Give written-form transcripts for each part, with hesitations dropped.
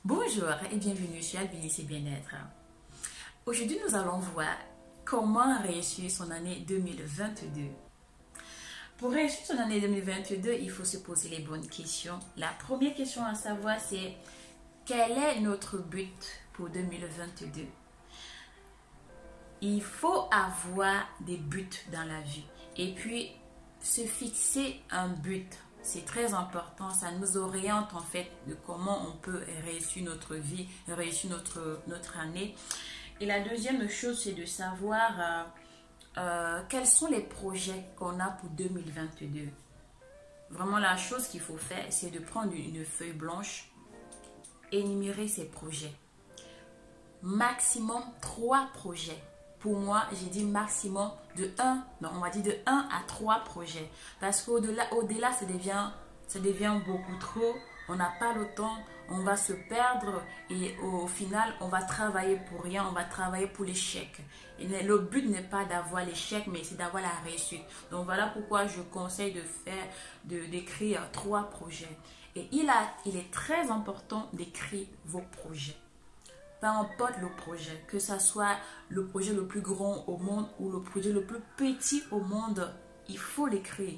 Bonjour et bienvenue chez Albinis et Bien-être. Aujourd'hui, nous allons voir comment réussir son année 2022. Pour réussir son année 2022, il faut se poser les bonnes questions. La première question à savoir, c'est quel est notre but pour 2022? Il faut avoir des buts dans la vie et puis se fixer un but. C'est très important, ça nous oriente en fait de comment on peut réussir notre vie, réussir notre année. Et la deuxième chose, c'est de savoir quels sont les projets qu'on a pour 2022. Vraiment, la chose qu'il faut faire, c'est de prendre une feuille blanche, énumérer ses projets. Maximum 3 projets. Pour moi, j'ai dit maximum de 1, non, on va dire de 1 à 3 projets. Parce qu'au-delà, ça devient beaucoup trop. On n'a pas le temps, on va se perdre et au final, on va travailler pour rien, on va travailler pour l'échec. Le but n'est pas d'avoir l'échec, mais c'est d'avoir la réussite. Donc voilà pourquoi je conseille d'écrire 3 projets. Et il est très important d'écrire vos projets. Peu importe le projet, que ce soit le projet le plus grand au monde ou le projet le plus petit au monde, il faut l'écrire.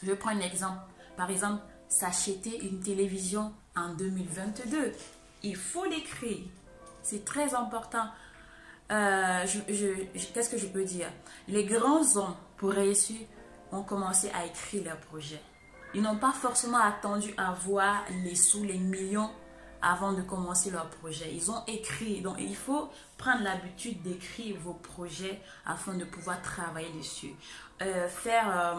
Je prends un exemple. Par exemple, s'acheter une télévision en 2022. Il faut l'écrire. C'est très important. Qu'est-ce que je peux dire? Les grands hommes, pour réussir, ont commencé à écrire leurs projets. Ils n'ont pas forcément attendu à voir les sous, les millions avant de commencer leur projet. Ils ont écrit. Donc, il faut prendre l'habitude d'écrire vos projets afin de pouvoir travailler dessus. Faire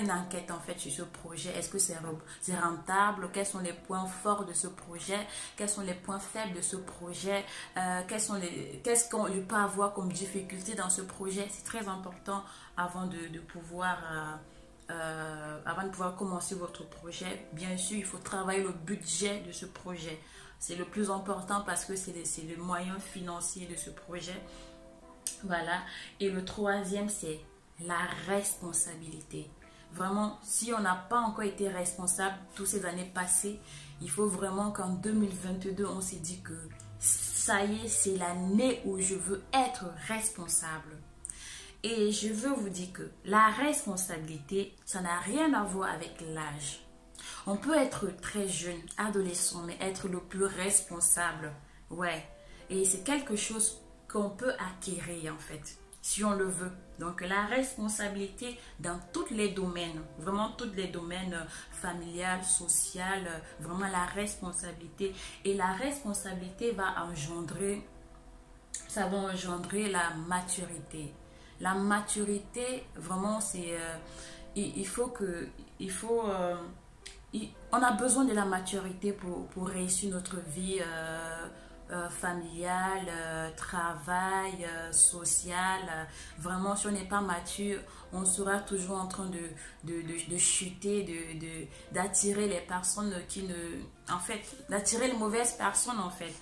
une enquête en fait sur ce projet. Est-ce que c'est rentable? Quels sont les points forts de ce projet? Quels sont les points faibles de ce projet? Qu'est-ce qu'on peut avoir comme difficulté dans ce projet? C'est très important avant de pouvoir commencer votre projet. Bien sûr, il faut travailler le budget de ce projet. C'est le plus important parce que c'est le moyen financier de ce projet. Voilà. Et le troisième, c'est la responsabilité. Vraiment, si on n'a pas encore été responsable toutes ces années passées, il faut vraiment qu'en 2022, on s'est dit que ça y est, c'est l'année où je veux être responsable. Et je veux vous dire que la responsabilité, ça n'a rien à voir avec l'âge. On peut être très jeune, adolescent, mais être le plus responsable. Ouais. Et c'est quelque chose qu'on peut acquérir en fait, si on le veut. Donc la responsabilité dans tous les domaines, vraiment tous les domaines familial, social, vraiment la responsabilité. Et la responsabilité va engendrer, ça va engendrer la maturité. La maturité, vraiment, c'est... on a besoin de la maturité pour réussir notre vie familiale, travail, sociale. Vraiment, si on n'est pas mature, on sera toujours en train de chuter, d'attirer les personnes qui ne... En fait, d'attirer les mauvaises personnes, en fait.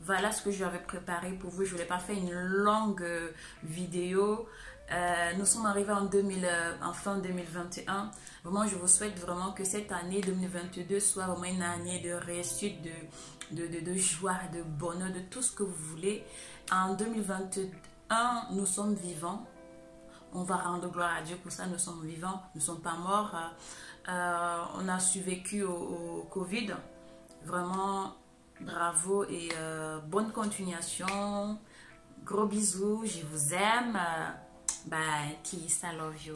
Voilà ce que je avais préparé pour vous. Je ne voulais pas faire une longue vidéo. Nous sommes arrivés en fin 2021. Vraiment, je vous souhaite vraiment que cette année 2022 soit vraiment une année de réussite, de joie, de bonheur, de tout ce que vous voulez. En 2021, nous sommes vivants. On va rendre gloire à Dieu pour ça. Nous sommes vivants. Nous ne sommes pas morts. On a survécu au Covid. Vraiment... Bravo et bonne continuation. Gros bisous, je vous aime. Bye, kiss, I love you.